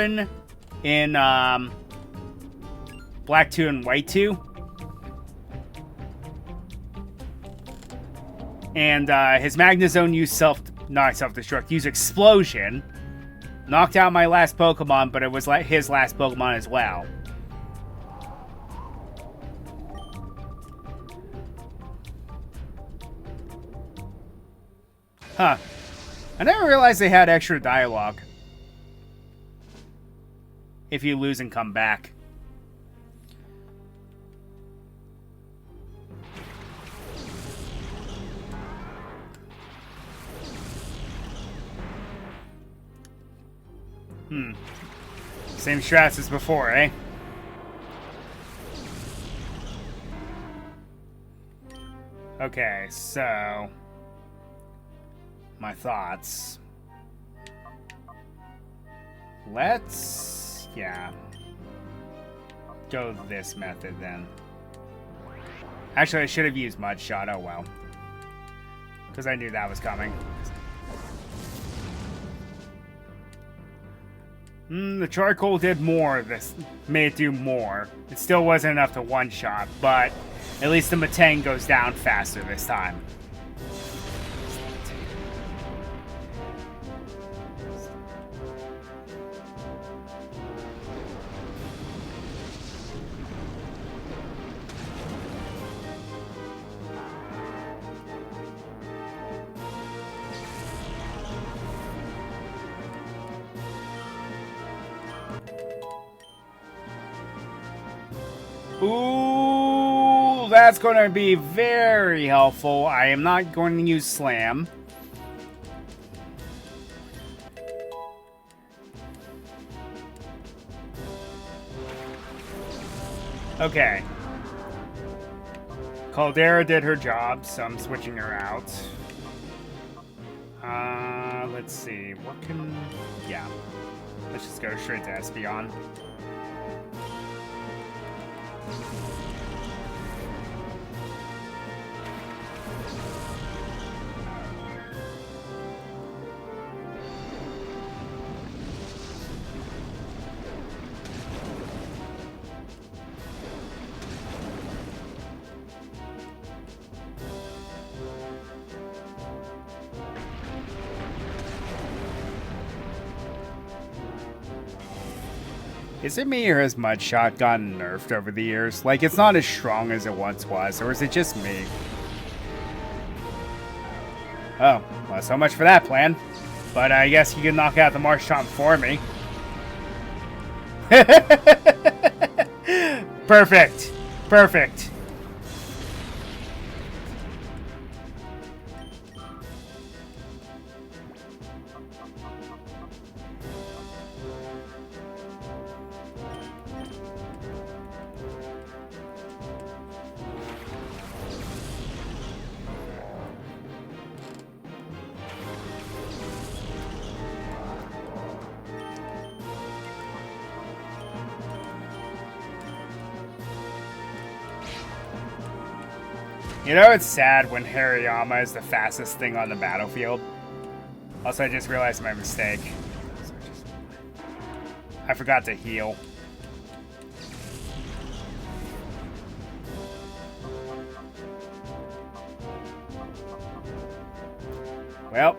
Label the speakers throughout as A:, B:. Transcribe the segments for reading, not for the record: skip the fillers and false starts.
A: one in Black 2 and White 2. And his Magnezone used not self-destruct, used Explosion. Knocked out my last Pokemon, but it was like his last Pokemon as well. Huh. I never realized they had extra dialogue. If you lose and come back. Same strats as before, eh? Okay, so... my thoughts. Let's... yeah. Go this method, then. Actually, I should have used Mud Shot. Oh, well. Because I knew that was coming. The charcoal did more. This made it do more. It still wasn't enough to one-shot, but at least the Metang goes down faster this time. Ooh, that's going to be very helpful. I am not going to use Slam. Okay. Caldera did her job, so I'm switching her out. Let's see. What can... yeah. Let's just go straight to Espeon. Is it me or has Mud Shot gotten nerfed over the years? Like, it's not as strong as it once was, or is it just me? Oh, well, so much for that plan. But I guess you can knock out the Marshtomp for me. Perfect. Perfect. You know, it's sad when Hariyama is the fastest thing on the battlefield. Also, I just realized my mistake. I forgot to heal. Well,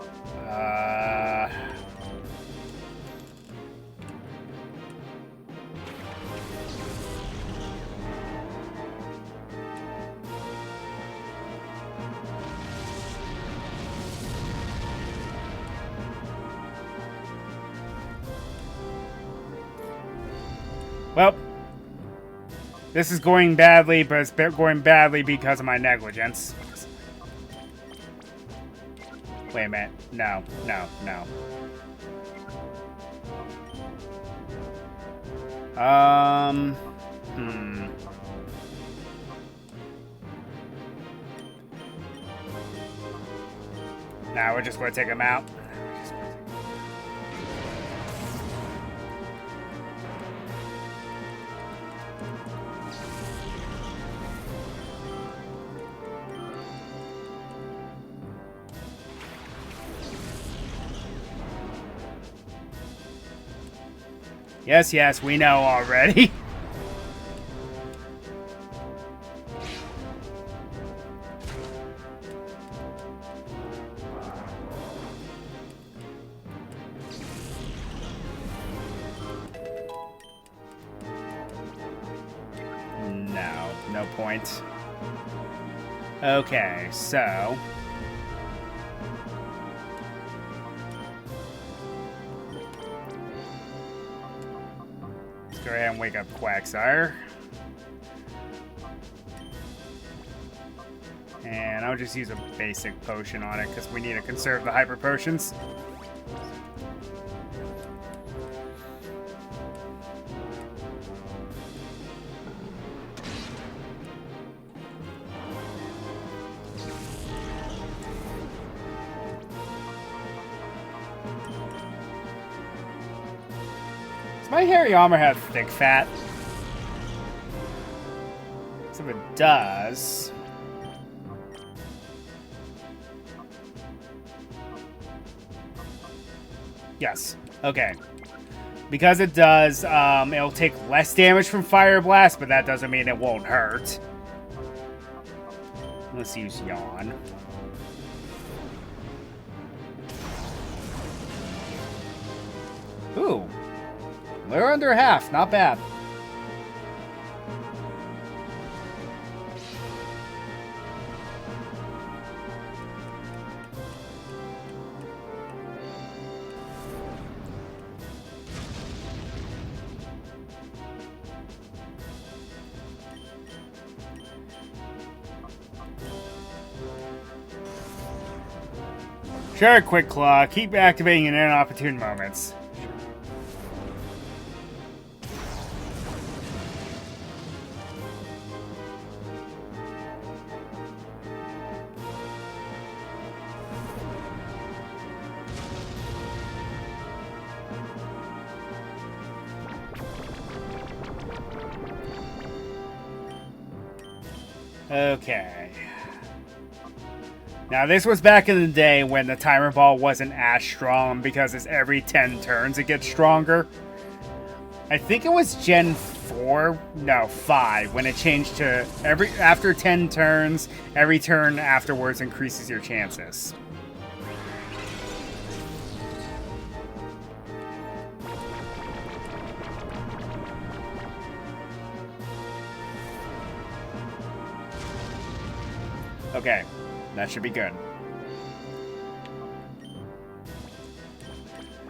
A: well, this is going badly, but it's going badly because of my negligence. Wait a minute. No, no, no. Now we're just going to take him out. Yes, yes, we know already. No, no point. Okay, so... let's go ahead and wake up Quagsire. And I'll just use a basic potion on it, because we need to conserve the hyper potions. Does my hairy armor have thick fat? So if it does... yes. Okay. Because it does, it'll take less damage from Fire Blast, but that doesn't mean it won't hurt. Let's use Yawn. Ooh. We're under half. Not bad. Sure, Quick Claw. Keep activating in inopportune moments. Okay. Now, this was back in the day when the timer ball wasn't as strong because it's every 10 turns it gets stronger. I think it was Gen 4, no, 5, when it changed to after 10 turns, every turn afterwards increases your chances. Okay. That should be good.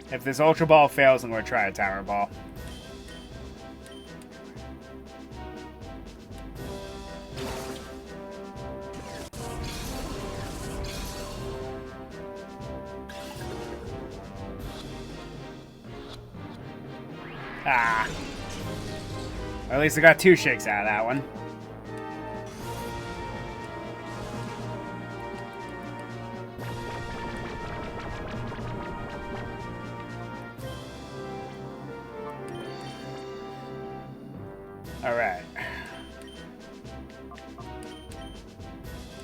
A: If this Ultra Ball fails, I'm going to try a Timer Ball. Ah. Or at least I got 2 shakes out of that one. Alright.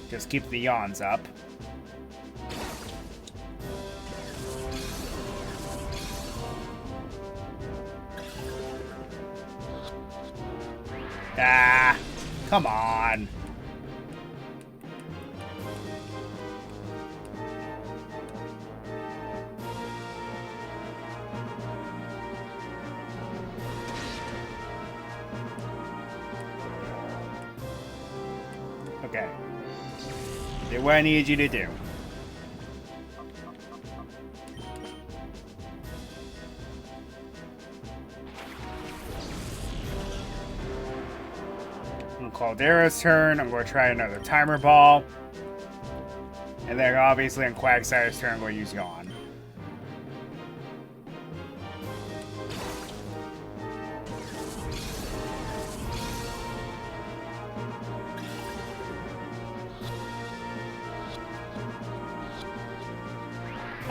A: Just keep the yawns up. Ah, come on. Okay. Do what I need you to do. On Caldera's turn, I'm going to try another Timer Ball. And then obviously on Quagsire's turn, I'm going to use Yawn.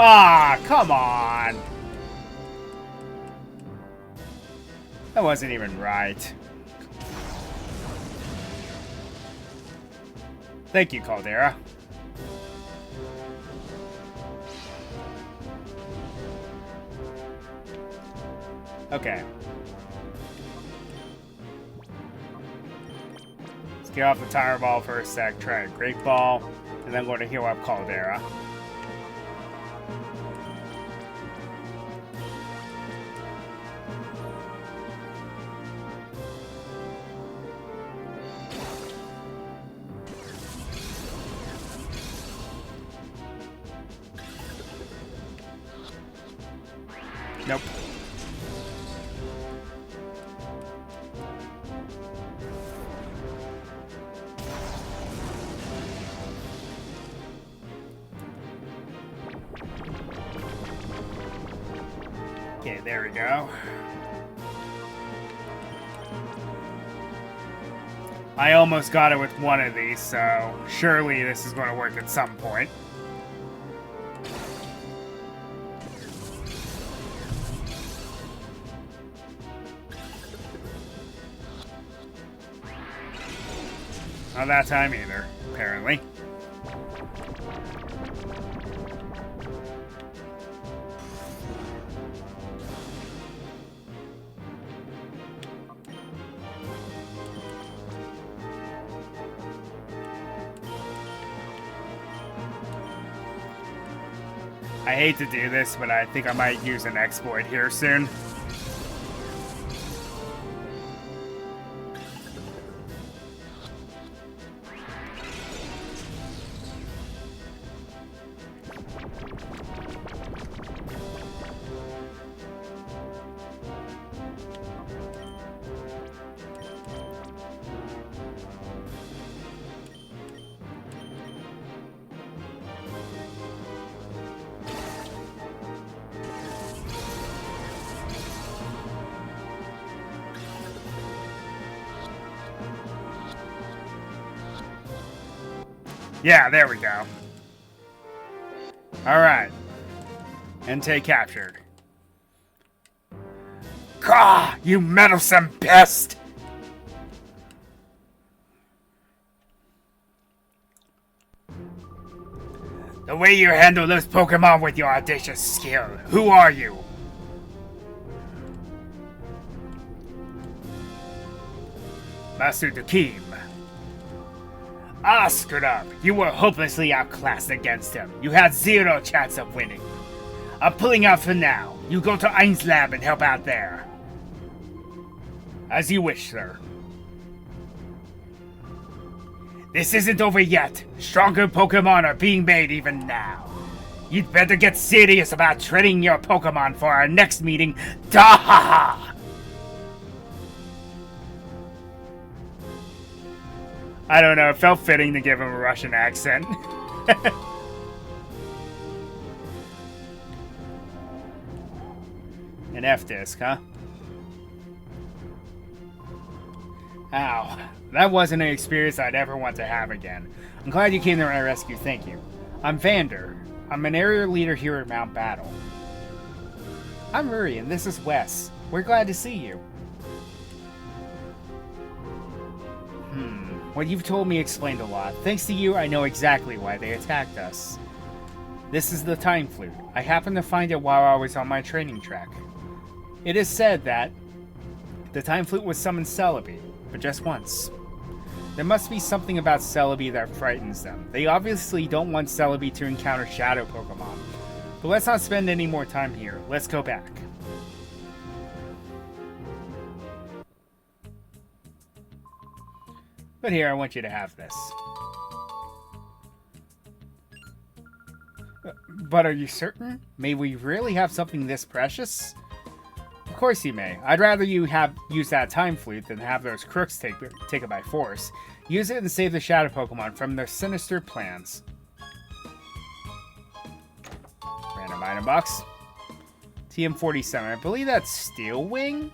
A: Ah, come on! That wasn't even right. Thank you, Caldera. Okay. Get off the Tire Ball for a sec, try a Great Ball, and then go to heal up Caldera. Nope. Okay, there we go. I almost got it with one of these, so surely this is going to work at some point. Not that time either, apparently. I hate to do this, but I think I might use an exploit here soon. Yeah, there we go. Alright. Entei captured. Caw! You meddlesome pest! The way you handle those Pokemon with your audacious skill. Who are you? Master Dukim. Ah, screwed up. You were hopelessly outclassed against him. You had zero chance of winning. I'm pulling out for now. You go to Ein's lab and help out there. As you wish, sir. This isn't over yet. Stronger Pokemon are being made even now. You'd better get serious about training your Pokemon for our next meeting. Da-ha-ha! I don't know, it felt fitting to give him a Russian accent. An F-disc, huh? Ow. That wasn't an experience I'd ever want to have again. I'm glad you came to my rescue, thank you. I'm Vander. I'm an area leader here at Mount Battle. I'm Murray, and this is Wes. We're glad to see you. What you've told me explained a lot. Thanks to you, I know exactly why they attacked us. This is the Time Flute. I happened to find it while I was on my training track. It is said that the Time Flute would summon Celebi, but just once. There must be something about Celebi that frightens them. They obviously don't want Celebi to encounter Shadow Pokemon. But let's not spend any more time here. Let's go back. But here, I want you to have this. But are you certain? May we really have something this precious? Of course you may. I'd rather you use that Time Flute than have those crooks take it by force. Use it and save the Shadow Pokemon from their sinister plans. Random item box. TM47. I believe that's Steel Wing?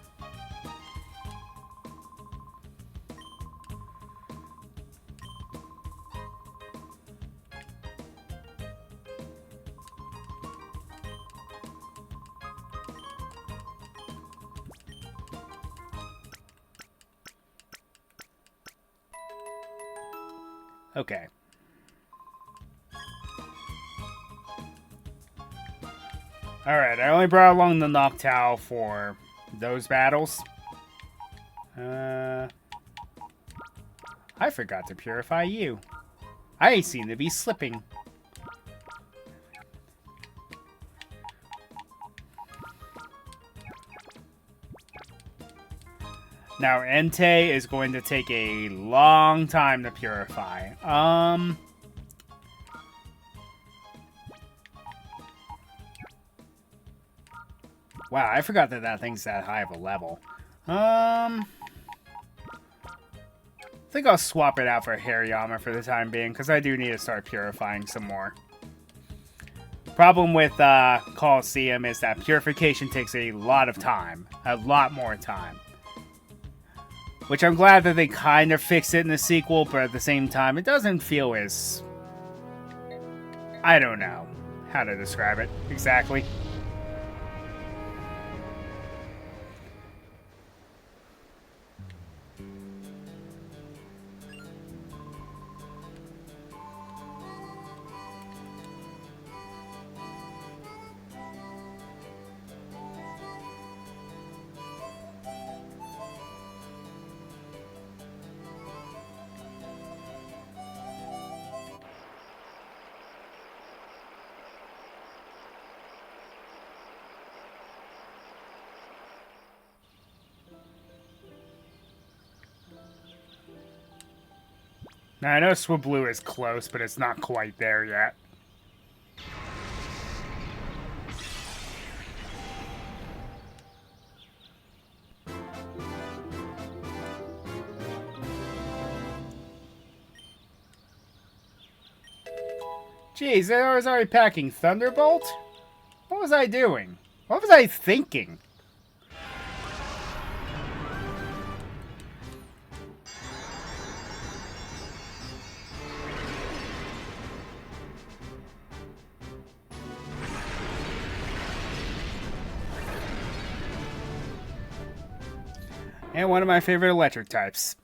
A: Okay. Alright, I only brought along the Noctowl for those battles. I forgot to purify you. I seem to be slipping. Now, Entei is going to take a long time to purify. Wow, I forgot that that thing's that high of a level. I think I'll swap it out for Hariyama for the time being, because I do need to start purifying some more. Problem with Colosseum is that purification takes a lot of time. A lot more time. Which I'm glad that they kind of fixed it in the sequel, but at the same time, it doesn't feel as... I don't know how to describe it exactly. Now, I know Swablu is close, but it's not quite there yet. Jeez, I was already packing Thunderbolt? What was I doing? What was I thinking? And one of my favorite electric types.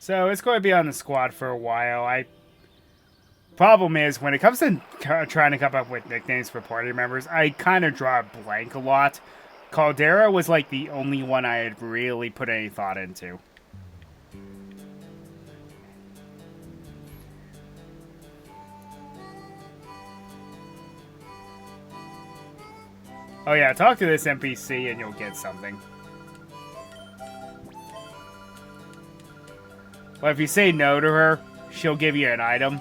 A: So it's going to be on the squad for a while. Problem is, when it comes to trying to come up with nicknames for party members, I kind of draw a blank a lot. Caldera was like the only one I had really put any thought into. Oh yeah, talk to this NPC and you'll get something. Well, if you say no to her, she'll give you an item.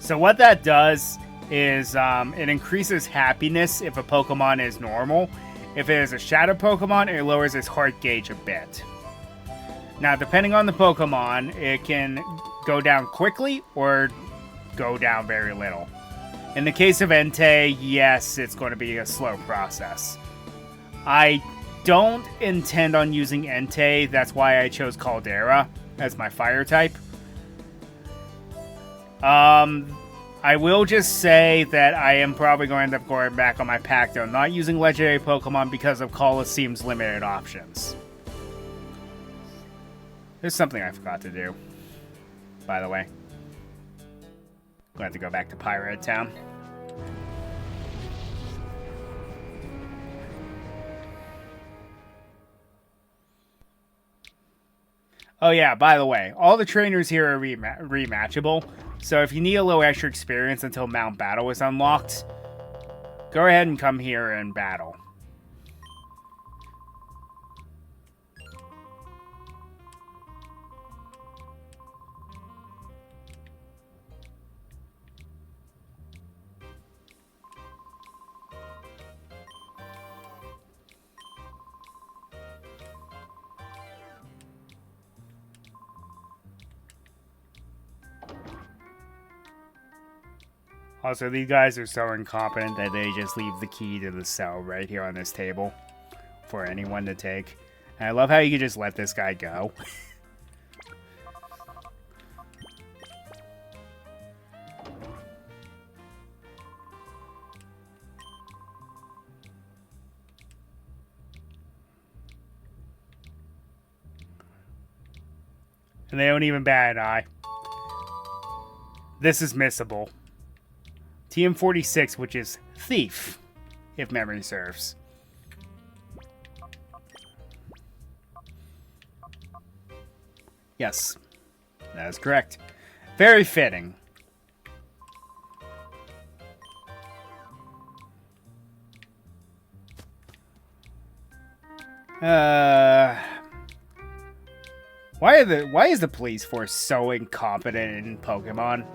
A: So what that does is it increases happiness if a Pokemon is normal. If it is a Shadow Pokemon, it lowers its heart gauge a bit. Now, depending on the Pokemon, it can go down quickly or go down very little. In the case of Entei, yes, it's going to be a slow process. I don't intend on using Entei, that's why I chose Caldera as my fire type. I will just say that I am probably going to end up going back on my pack, though, not using legendary Pokemon because of Colosseum's limited options. There's something I forgot to do, by the way. I'm going to have to go back to Pirate Town. Oh yeah, by the way, all the trainers here are rematchable, so if you need a little extra experience until Mount Battle is unlocked, go ahead and come here and battle. Also, these guys are so incompetent that they just leave the key to the cell right here on this table for anyone to take. And I love how you can just let this guy go. And they don't even bat an eye. This is missable. TM46, which is Thief, if memory serves. Yes, that is correct. Very fitting. Why is the police force so incompetent in Pokemon?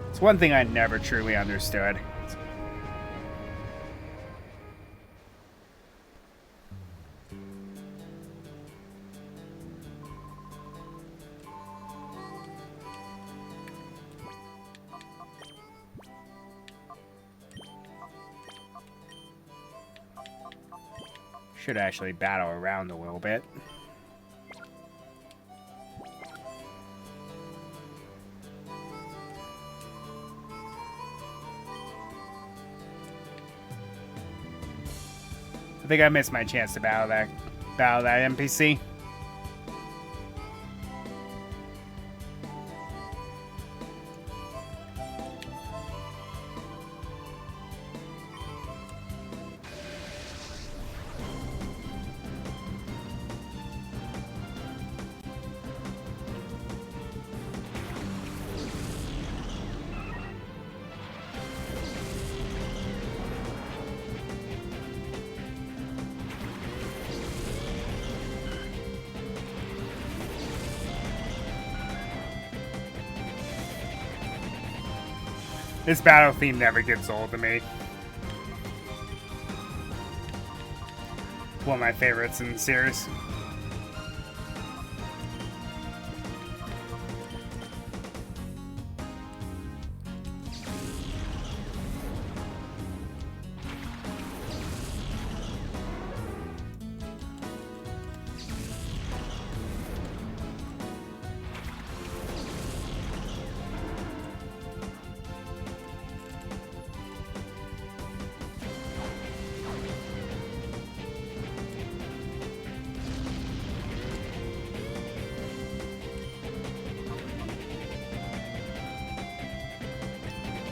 A: It's one thing I never truly understood. Should actually battle around a little bit. I think I missed my chance to battle that NPC. This battle theme never gets old to me. It's one of my favorites in the series.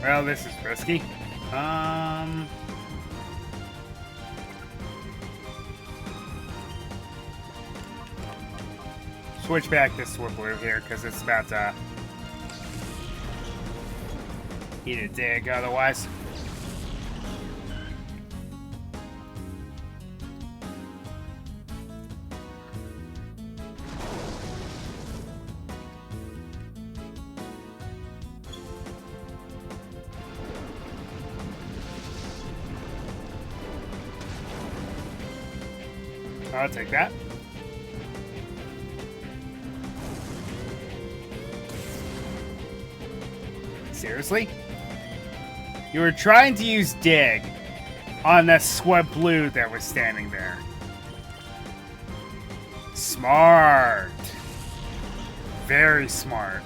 A: Well, this is risky. Switch back to Swablu here, because it's about to eat a dig otherwise. I'll take that. Seriously? You were trying to use Dig on the Swablu that was standing there. Smart. Very smart.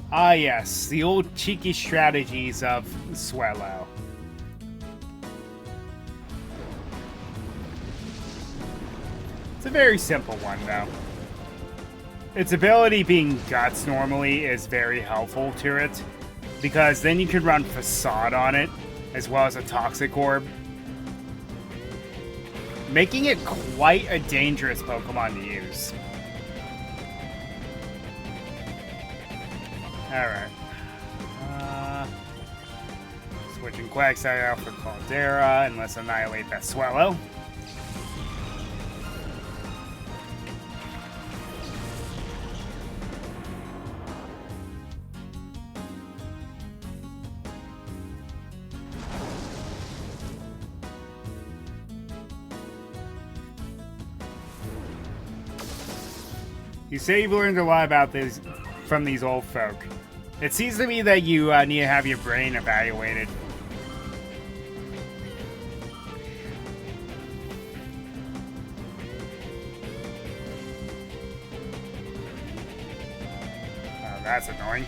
A: Ah yes, the old cheeky strategies of Swellow. It's a very simple one, though. Its ability being Guts normally is very helpful to it, because then you can run Facade on it, as well as a Toxic Orb, making it quite a dangerous Pokemon to use. Alright. Switching Quagsire out for Caldera, and let's annihilate that Swellow. You say you've learned a lot about this from these old folk. It seems to me that you need to have your brain evaluated. Oh, that's annoying.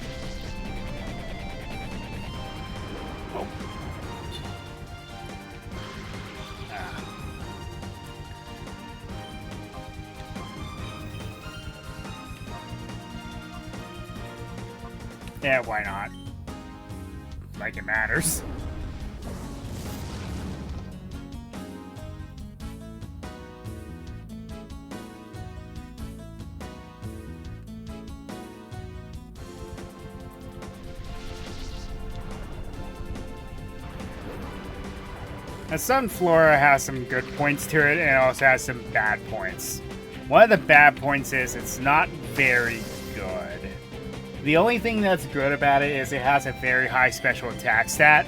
A: Yeah, why not? Like it matters. The Sunflora has some good points to it, and it also has some bad points. One of the bad points is it's not very good. The only thing that's good about it is it has a very high special attack stat.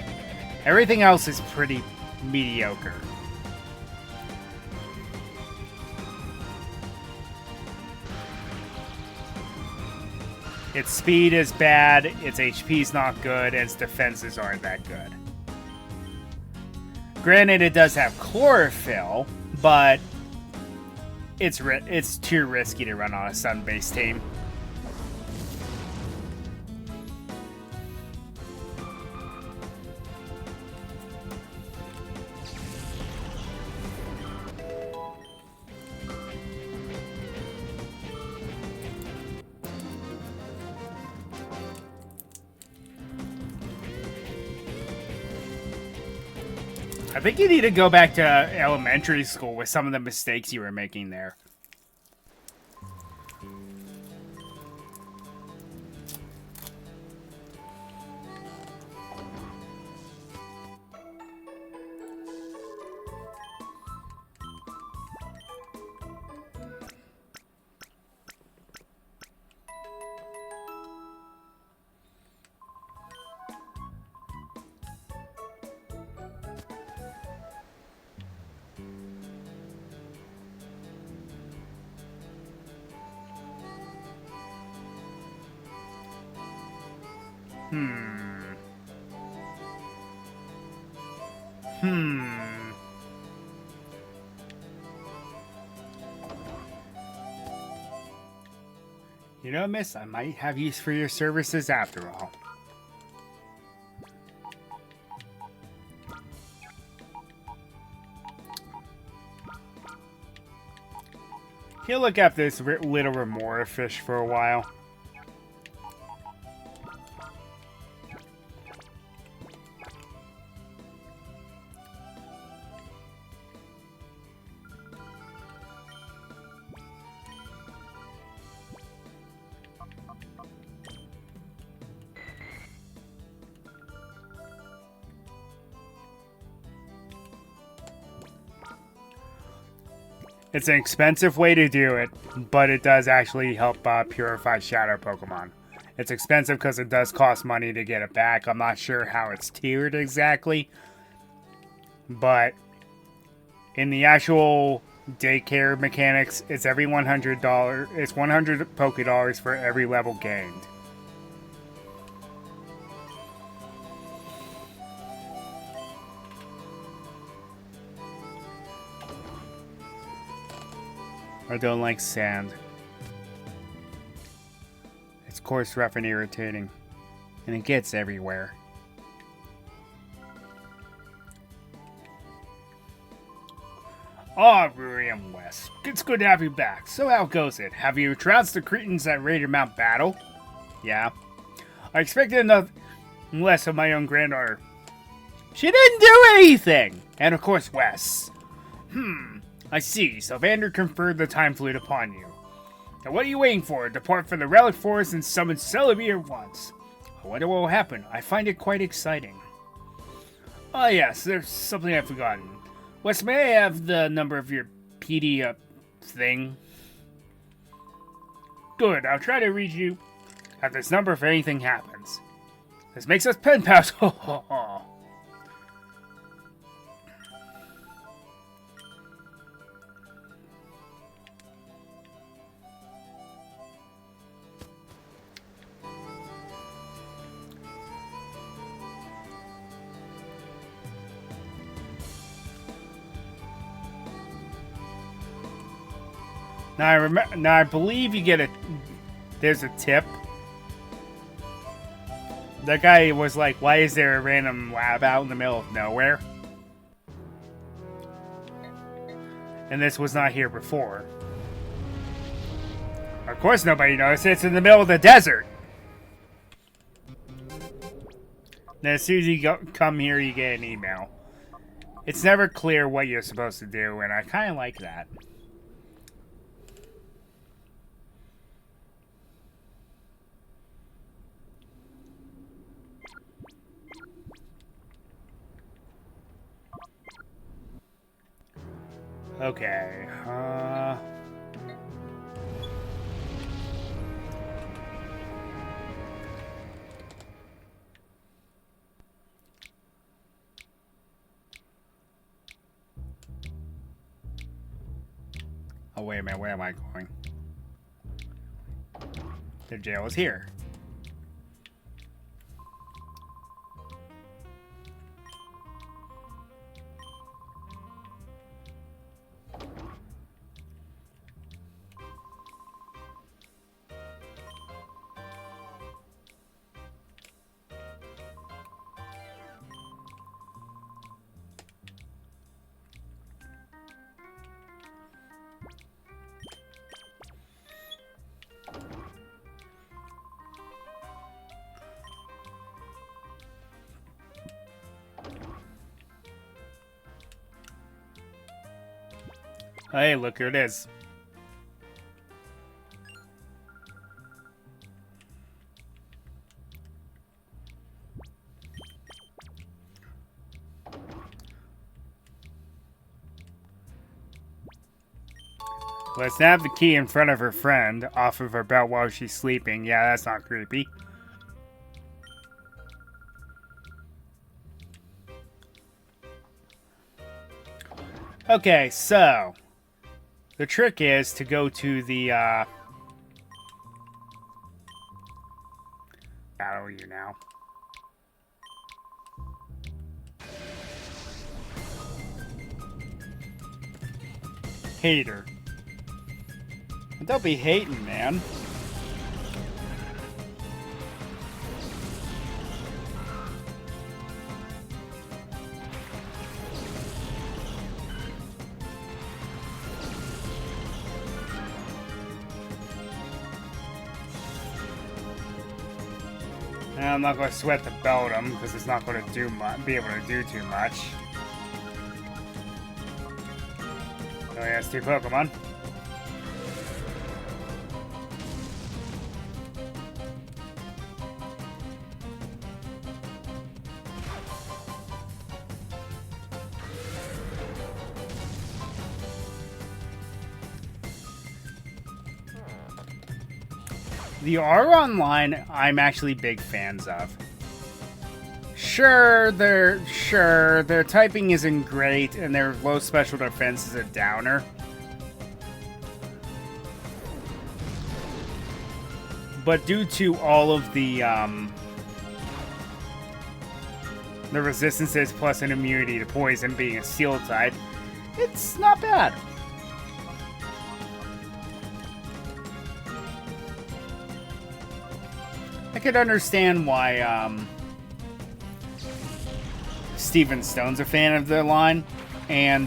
A: Everything else is pretty mediocre. Its speed is bad, its HP is not good, and its defenses aren't that good. Granted, it does have chlorophyll, but it's too risky to run on a sun-based team. I think you need to go back to elementary school with some of the mistakes you were making there. You know, miss, I might have use for your services after all. He'll look after this little remora fish for a while. It's an expensive way to do it, but it does actually help purify shadow Pokemon. It's expensive because it does cost money to get it back. I'm not sure how it's tiered exactly, but in the actual daycare mechanics, it's every $100. It's 100 Pokédollars for every level gained. I don't like sand. It's coarse, rough, and irritating. And it gets everywhere. Ah, Ruri and Wes. It's good to have you back. So how goes it? Have you trounced the Cretans that raided Mount Battle? Yeah. I expected nothing less of my own granddaughter. She didn't do anything! And of course, Wes. I see. Sylvander conferred the Time Flute upon you. Now what are you waiting for? Depart from the Relic Forest and summon Celebi at once. I wonder what will happen. I find it quite exciting. Oh yes, there's something I've forgotten. Wes, may I have the number of your PD thing? Good, I'll try to reach you at this number if anything happens. This makes us pen pals. Now I believe you get there's a tip. That guy was like, why is there a random lab out in the middle of nowhere? And this was not here before. Of course nobody noticed. It's in the middle of the desert. Then as soon as you come here, you get an email. It's never clear what you're supposed to do, and I kind of like that. Okay, oh, wait a minute, where am I going? The jail is here. Hey, look, here it is. Let's snap the key in front of her friend off of her belt while she's sleeping. Yeah, that's not creepy. Okay, so the trick is to go to the battle you now. Hater. Don't be hating, man. I'm not going to sweat the belt him because it's not going to do be able to do too much. Oh, yeah, it's 2 Pokemon. The R Online, I'm actually big fans of. Sure, their typing isn't great, and their low special defense is a downer. But due to all of the resistances plus an immunity to poison being a steel type, it's not bad. I could understand why Steven Stone's a fan of their line, and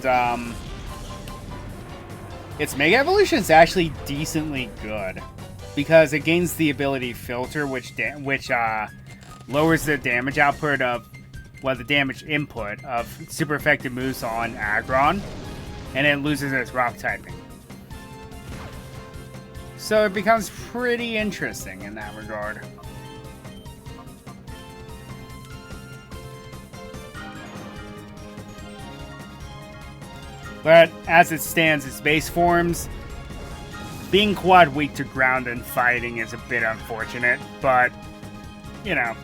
A: its Mega Evolution is actually decently good because it gains the ability Filter, which lowers the damage output of, well, the damage input of super effective moves on Aggron, and it loses its rock typing. So it becomes pretty interesting in that regard. But as it stands, its base forms, being quad weak to ground and fighting is a bit unfortunate, but, you know,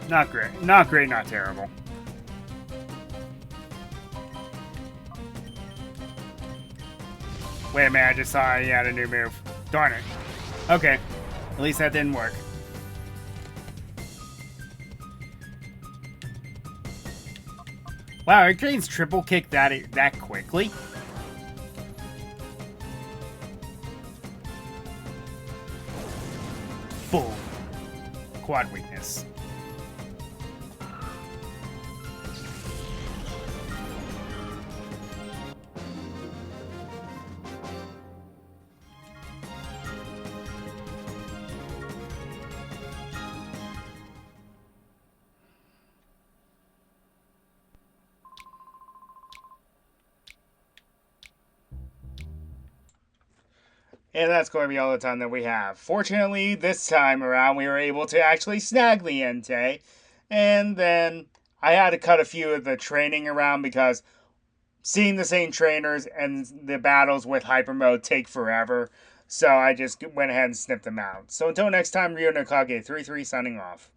A: not great. Not great, not terrible. Wait a minute, I just saw he had a new move. Darn it. Okay, at least that didn't work. Wow, it gains triple kick that quickly. Boom. Quad weakness. And that's going to be all the time that we have. Fortunately, this time around, we were able to actually snag the Entei. And then I had to cut a few of the training around because seeing the same trainers and the battles with hyper mode take forever. So I just went ahead and snipped them out. So until next time, Ryo Nakage 33 signing off.